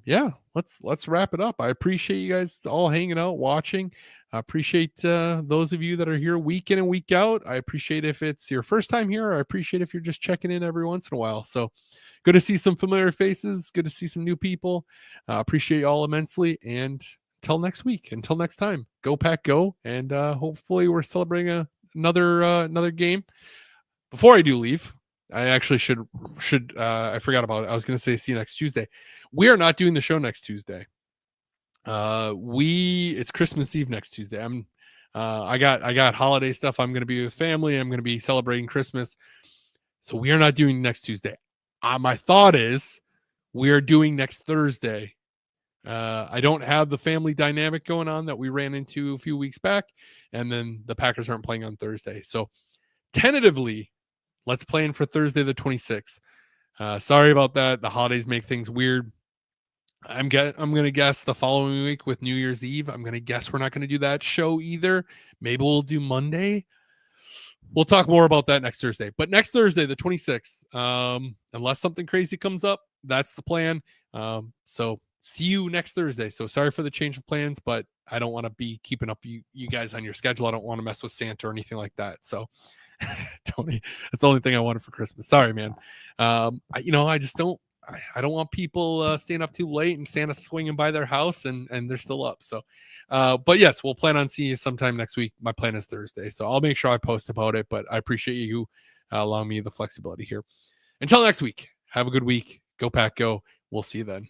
yeah, let's wrap it up. I appreciate you guys all hanging out, watching. I appreciate those of you that are here week in and week out. I appreciate if it's your first time here. I appreciate if you're just checking in every once in a while. So good to see some familiar faces. Good to see some new people. Appreciate you all immensely. And until next week, until next time, go Pack, go. And hopefully we're celebrating another game. Before I do leave, I actually should I forgot about it. I was going to say see you next Tuesday. We are not doing the show next Tuesday. It's Christmas Eve next Tuesday. I got holiday stuff. I'm going to be with family. I'm going to be celebrating Christmas. So we are not doing next Tuesday. My thought is we are doing next Thursday. I don't have the family dynamic going on that we ran into a few weeks back, and then the Packers aren't playing on Thursday. So tentatively, let's plan for Thursday the 26th. Sorry about that. The holidays make things weird. I'm going to guess the following week with New Year's Eve. I'm going to guess we're not going to do that show either. Maybe we'll do Monday. We'll talk more about that next Thursday. But next Thursday, the 26th, unless something crazy comes up, that's the plan. So see you next Thursday. So sorry for the change of plans, but I don't want to be keeping up you guys on your schedule. I don't want to mess with Santa or anything like that. So Tony, that's the only thing I wanted for Christmas. Sorry, man. I just don't. I don't want people staying up too late and Santa swinging by their house and they're still up. So, but yes, we'll plan on seeing you sometime next week. My plan is Thursday, so I'll make sure I post about it. But I appreciate you allowing me the flexibility here. Until next week, have a good week. Go Pack, go. We'll see you then.